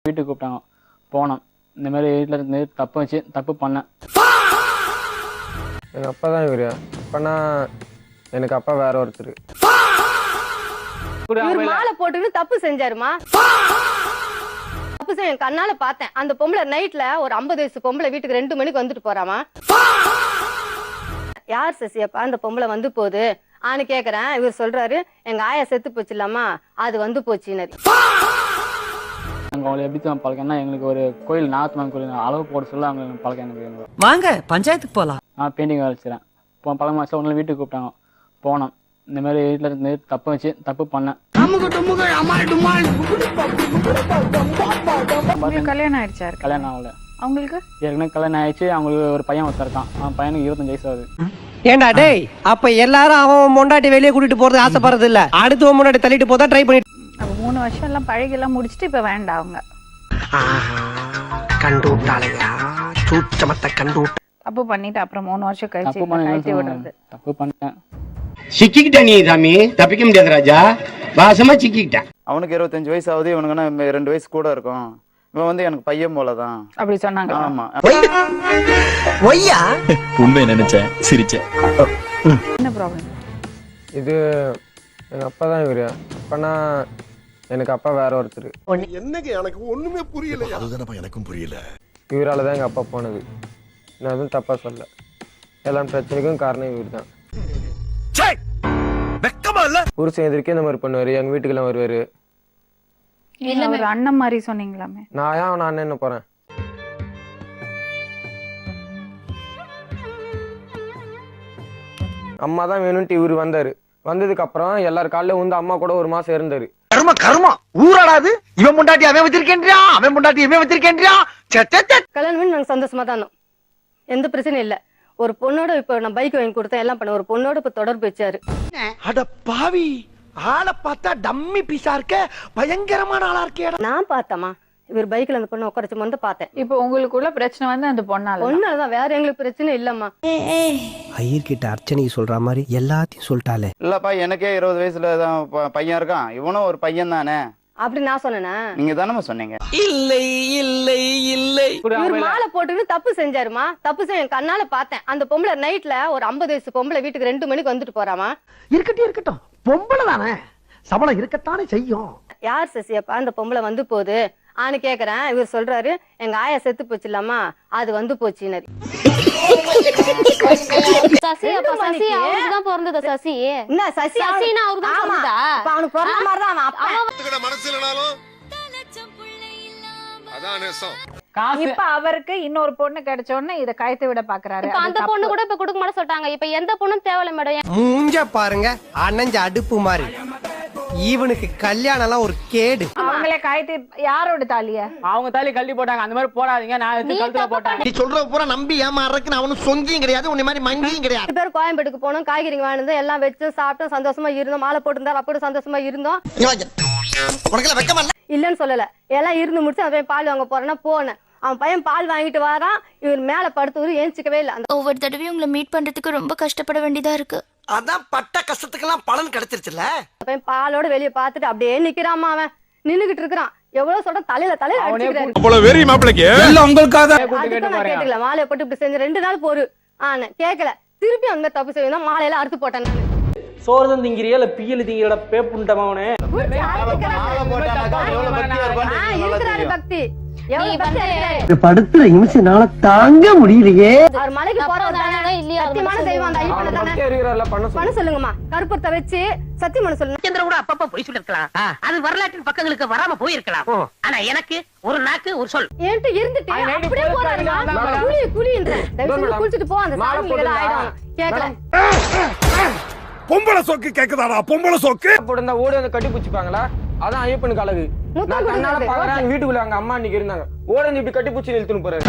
வீட்டுக்கு கூப்பிட்டாங்க, போனோம். இந்த மாதிரி வீட்டில் இருந்து தப்பு பண்ணேன். எங்கள் அப்பா தான் இவர். அப்பனா எனக்கு அப்பா வேற ஒருத்தர். மாலை போட்டுக்கிட்டு தப்பு செஞ்சாருமா. தப்பு செய்ய கண்ணால பார்த்தேன். அந்த பொம்பளை நைட்ல ஒரு 50 வயசு பொம்பளை வீட்டுக்கு 2 மணிக்கு வந்துட்டு போறாமா. யார் சசியப்பா அந்த பொம்பளை வந்து போகுது ஆன்னு கேக்குறேன். இவர் சொல்றாரு எங்க ஆயா செத்து போச்சு இல்லாமா, அது வந்து போச்சுன்னு. அவங்களை எப்படி தான் பழக்கம்னா, எங்களுக்கு ஒரு கோயில் நாகத்தம்மன் கோயில் அளவு போட சொல்ல அவங்க பழக்கம் எனக்கு. வாங்க பஞ்சாயத்துக்கு போலாம். நான் பெயிண்டிங் வேலை செய்கிறேன். இப்போ பழக்க மாதம் ஒன்று வீட்டுக்கு கூப்பிட்டாங்க, போனோம். இந்த மாதிரி வீட்டில் இருந்து தப்பு பண்ணேன். கல்யாணம் ஆயிடுச்சா? கல்யாணம் ஆகல. அவங்களுக்கு ஏற்கனவே கல்யாணம் ஆயிடுச்சு. அவங்களுக்கு ஒரு பையன் ஒருத்தருக்கான். அவன் பையனுக்கு 25 வயசு ஆகுது. ஏண்டா டேய், அப்ப எல்லாரும் அவன் மொண்டாட்டி வெளியே கூட்டிட்டு போறது ஆசைப்படுறது இல்ல, அடுத்து முன்னாடி தள்ளிட்டு போதா ட்ரை பண்ணி. அப்ப 3 வருஷம் எல்லாம் பழகி எல்லாம் முடிச்சுட்டு இப்ப வேண்டாம் அவங்க. கண்டு விட்டாளையா சூச்சமத்தை கண்டு விட்டு தப்பு பண்ணிட்டு அப்புறம் 3 வருஷம் கழிச்சு கழட்டி விடுறது. தப்பு பண்ணேன். சிக்கிக்கிட்ட நீ சாமி, தப்பிக்க முடியாது ராஜா, வாசமா சிக்கிக்கிட்ட. அவனுக்கு 25 வயசு ஆகுது, இவனுக்குன்னா 2 வயசு கூட இருக்கும். இவன் வந்து எனக்கு பையன் போலதான் அப்படி சொன்னாங்க. ஆமா. ஒய்யா உண்மை நினைச்சேன், சிரிச்சேன். என்ன ப்ராப்ளம்? இது எங்கள் அப்பா தான் இவர். அப்பனா எனக்கு அப்பா வேற ஒருத்தர். என்னங்க எனக்கு ஒண்ணுமே புரியல. அதுதானப்பா எனக்கும் புரியல. இவரால் தான் எங்கள் அப்பா போனது. நான் எதுவும் தப்பா சொல்ல. எல்லா பிரச்சனைக்கும் காரணம் இவர் தான். புருஷன் எதிர்க்கே இந்த மாதிரி பண்ணுவாரு, எங்க வீட்டுக்கெல்லாம் வருவாரு. ஒரு அண்ணன் மாதிரி சொன்னீங்களாமே. நான் ஏன் அவன் அண்ணன் என்ன போறேன்? அம்மா தான் வேணும்ட்டு இவரு வந்தாரு. வந்ததுக்கு அப்புறம் எல்லாரும் காலைல வந்து அம்மா கூட 1 மாசம் இருந்தாரு. கர்ம கர்மா ஊராடாது. இவன் முண்டாட்டி அவன் வச்சிருக்கேன்றியா, அவன் முண்டாட்டி இவன் வச்சிருக்கேன்றியா. கல்யாணம் பண்ணி நாங்க சந்தோஷமா தான் இருந்தோம். எந்த பிரச்சனையும் இல்ல. ஒரு பொண்ணோட இப்ப நான் பைக் வாங்கி கொடுத்தேன், எல்லாம் பண்ண. ஒரு பொண்ணோட இப்ப தொடர்பு வச்சாரு. அட பாவி, ஆளை பார்த்தா டம்மி பீஸா இருக்க, பயங்கரமான ஆளா இருக்கே. நான் பார்த்தமா இவர் பைக்ல அந்த பொண்ணு உட்காரச்சு வந்து பார்த்தேன். இப்போ உங்களுக்குள்ள பிரச்சனை வந்து அந்த பொண்ணாலதான், வேற எங்களுக்கு பிரச்சனை இல்லம்மா. ஐயர்கிட்ட அர்ச்சனைக்கு சொல்ற மாதிரி எல்லாத்தையும் சொல்லிட்டாலே. இல்லப்பா, எனக்கே 20 வயசுல தான் பையன் இருக்கான். இவனும் ஒரு பையன் தானே அப்படி நான் சொன்னேனா? நீங்க தானே சொன்னீங்க. இல்லை இல்லை இல்லை. இவர் மாலை போட்டுக்கிட்டு தப்பு செஞ்சாருமா. தப்பு செய்ய கண்ணால பார்த்தேன். அந்த பொம்பளை நைட்ல ஒரு 50 வயசு பொம்பளை வீட்டுக்கு 2 மணிக்கு வந்துட்டு போறாமா. இருக்கட்டும், பொம்பளை தானே, சபலம் இருக்கத்தானே செய்யும். யார் சசியப்பா அந்த பொம்பளை வந்து போகுது ஆன்னு கேக்குறேன். இவர் சொல்றாரு எங்க ஆயா செத்து போச்சு இல்லாமா, அது வந்து போச்சுன்னு. சசி அப்ப சசி அவருக்கு தான் பிறந்ததா? சசி என்ன சசி சசினா அவருக்கு தான் பிறந்ததா? அவனுக்கு பிறந்த மாதிரி தான் அவன் மனசுலனாலும் அதான் நேசம். இப்ப அவருக்கு இன்னொரு பொண்ணு கிடைச்ச உடனே இத கயத்தை விட பாக்குறாரு. இப்ப அந்த பொண்ணு கூட இப்ப கொடுக்க மாட்டேன்னு சொல்லிட்டாங்க. இப்ப எந்த பொண்ணும் தேவையில்ல மேடம். மூஞ்ச பாருங்க, அண்ணஞ்ச அடுப்பு மாதிரி. இவனுக்கு கல்யாணம் எல்லாம் ஒரு கேடு. அவங்களே கயத்தை யாரோட தாலிய அவங்க தாலி கழட்டி போட்டாங்க. அந்த மாதிரி போடாதீங்க, நான் கழுத்துல போட்டாங்க. நீ சொல்ற பூரா நம்பி ஏமாறக்கு நான் அவனும் சொங்கியும் கிடையாது, உன்னை மாதிரி மங்கியும் கிடையாது. 2 பேரும் கோயம்பேட்டுக்கு போனோம், காய்கறி வாங்கினது எல்லாம் வச்சு சாப்பிட்டோம், சந்தோஷமா இருந்தோம். மாலை போட்டுருந்தாரு, அப்படி சந்தோஷமா இருந்தோம். இல்லன்னு சொல்லல, எல்லாம் இருந்து முடிச்சு அவன் பால் வாங்க போறேன்னா போனேன். அவன் பையன் பால் வாங்கிட்டு வரான். இவர் மேல படுத்து ஏஞ்சிக்கவே இல்லை. ஒவ்வொரு தடவையும் உங்களை மீட் பண்றதுக்கு ரொம்ப கஷ்டப்பட வேண்டியதா இருக்கு. அதான் பட்ட கஷ்டத்துக்கெல்லாம் பலன் கிடைச்சிருச்சுல. பையன் பாலோட வெளியே பார்த்துட்டு அப்படியே நிக்கிறாமா. அவன் நின்னுகிட்டு இருக்கிறான். எவ்வளவு சொல்ற தலையில அடிச்சுக்கிறாரு. கேட்டுக்கல, மாலையை போட்டு இப்படி செஞ்ச 2 நாள் போரு ஆன கேட்கல. திருப்பி அந்த தப்பு செய்யணும், மாலையில அறுத்து போட்டேன். நானு சோறுதான் திங்கிறியா இல்ல பியல் திங்கிறட பேப்புண்டமாவனே. இருக்கிறாரு பக்தி. படுத்துற நிமிஷம்னால தாங்க முடியலையே. அவர் மலைக்கு போறவங்க இல்லையா சத்தியமான தெய்வம் அந்த ஐயப்பன் பண்ண சொல்லுங்கம்மா. கருப்பத்தை வச்சு சத்தியமான சொல்லுங்க. சந்திர கூட அப்பப்ப போய் சொல்லிருக்கலாம், அது வரலாற்றின் பக்கங்களுக்கு வராம போயிருக்கலாம். ஆனா எனக்கு ஒரு நாக்கு ஒரு சொல் ஏன்ட்டு இருந்துட்டு அப்படியே போறாருமா. குளி குளின்ற குளிச்சுட்டு போ, அந்த சாமிகள் ஆயிடும். கேட்கல. பொம்பளை சொக்கு கேக்குதாடா, பொம்பளை சொக்கு போட்டு ஓடி வந்து கட்டி பிடிச்சிப்பாங்களா, அதான் ஐயப்பனுக்கு அழகு. நான் கண்ணால பாக்குறேன், எங்க வீட்டுக்குள்ள அங்க அம்மா அன்னைக்கு இருந்தாங்க. ஓடி இப்படி கட்டி பிடிச்சி இழுத்துன்னு போறாரு.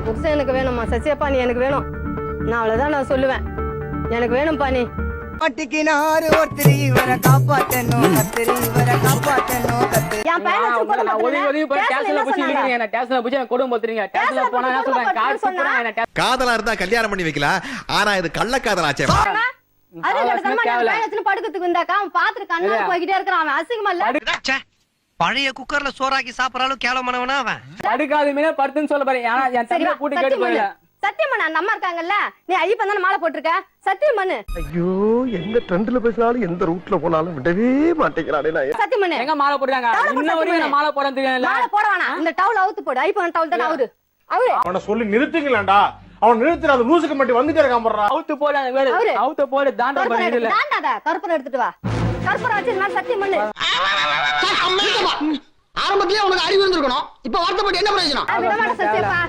புருஷன் எனக்கு வேணும்மா. சசியப்பா நீ எனக்கு வேணும். நான் அவ்வளவுதான் நான் சொல்லுவேன். எனக்கு வேணும்பா நீ. காதலா இருந்தா கல்யாணம் பண்ணி வைக்கலாம், ஆனா இது கள்ளக்காதலாச்சே. படுக்கிறதுக்கு வந்தாக்கா அவன் பாத்துட்டு கண்ணா போய்கிட்டே இருக்கிறான். அவன் அசிங்கமா இல்ல? பழைய குக்கர்ல சோறாக்கி சாப்பிடறாலும் கேவலமானவனா அவன். படுக்காத மீனே படுத்துன்னு சொல்ல பாரு. ஏன்னா என் தம்பியை கூட்டி கேட்டு போயில. சத்தியம் பண்ண அந்த அம்மா இருக்காங்கல்ல, நீ ஐயப்பன் தானே மாலை போட்டிருக்க, சத்தியம் பண்ணு. ஐயோ எந்த ட்ரெண்ட்ல பேசினாலும் எந்த ரூட்ல போனாலும் விடவே மாட்டேங்கிறானே நான். சத்தியம் பண்ணு. எங்க மாலை போடுறாங்க? இன்ன வரைக்கும் நான் மாலை போட தெரியல. மாலை போட வேணாம். இந்த டவுல் அவுத்து போடு. ஐயப்பன் டவுல் தானே அவரு. அவனை சொல்லி நிறுத்துங்களேன்டா. அவன் நிறுத்துற அது லூசுக்கு மட்டும் வந்துட்டே இருக்கான் போடுறா. அவுத்து போடு அந்த வேற. அவுத்து போடு தாண்டா பண்ணல. தாண்டாத கற்பூரம் எடுத்துட்டு வா. கற்பூரம் வச்சு நான் சத்தியம் பண்ணு. ஆரம்பத்திலே உனக்கு அறிவு இருந்திருக்கணும். இப்ப வார்த்தைப்பட்டு என்ன பிரயோஜனம்? விடமாட்ட சத்தியப்பா.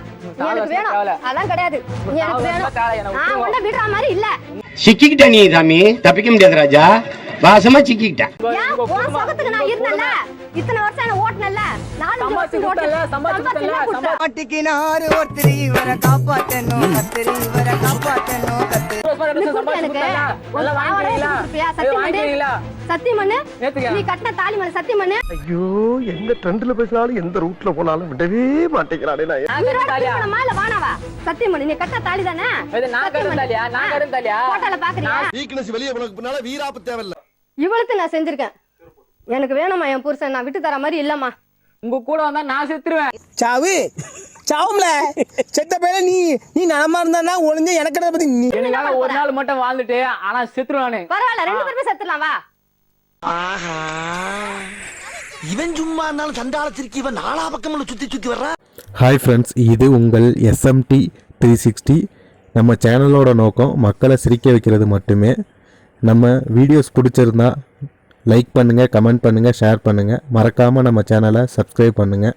எனக்கு வேணும். அதெல்லாம் கிடையாது. நீ எனக்கு வேணும். உன்னை விடுற மாதிரி இல்ல. சிக்கிக்கிட்ட நீ சாமி, தப்பிக்க முடியாது ராஜா. வாசமா சிக்கிக்கிட்ட. ஏன் உன் சகத்துக்கு நான் இருந்தேன்ல, இத்தனை வருஷம் என்ன ஓட்டுனல்ல, 4 வருஷம் ஓட்டல, சம்பாதிச்சல. மாட்டிக்கினாரு ஒருத்தரி இவரை காப்பாத்தணும், கத்திரி இவரை காப்பாத்தணும், கத்திரி. சத்தியம் பண்ணு. நீ கட்டின தாலி மேல சத்தியம் பண்ணு. ஐயோ எந்த ட்ரெண்ட்ல பேசினாலும் எந்த ரூட்ல போனாலும் விடவே மாட்டேங்கிறானே நான். மாலை வானாவா சத்தியம் பண்ணு. நீ கட்டின தாலி தானே? நான் கட்டும் தாலியா? நான் கட்டும் தாலியா? போட்டோல பாக்குறியா? வீக்னஸ் வெளிய உனக்கு பின்னால வீராப்பு தேவையில்ல. இவளுக்கு நான் செஞ்சிருக்கேன். எனக்கு வேணுமா என் புருஷன், நான் விட்டு தர மாதிரி இல்லம்மா. உங்க கூட வந்தா நான் செத்துருவேன். சாவு சாவும்ல செத்த பேர நீ நலமா இருந்தா ஒளிஞ்சு எனக்கு பத்தி எனக்காக ஒரு நாள் மட்டும் வாழ்ந்துட்டு ஆனா செத்துருவானே. பரவாயில்ல, 2 பேருமே செத்துடலாம் வா. ஆஹா இவன் சும்மா இருந்தாலும் சண்டாளத்திற்கு இவன் நாலா பக்கம் சுத்தி வர்ற. ஹாய் ஃப்ரெண்ட்ஸ், இது உங்கள் SMT 360. நம்ம சேனலோட நோக்கம் மக்களை சிரிக்க வைக்கிறது மட்டுமே. நம்ம வீடியோஸ் பிடிச்சிருந்தா லைக் பண்ணுங்கள், கமெண்ட் பண்ணுங்கள், ஷேர் பண்ணுங்கள். மறக்காமல் நம்ம சேனலை சப்ஸ்கிரைப் பண்ணுங்கள்.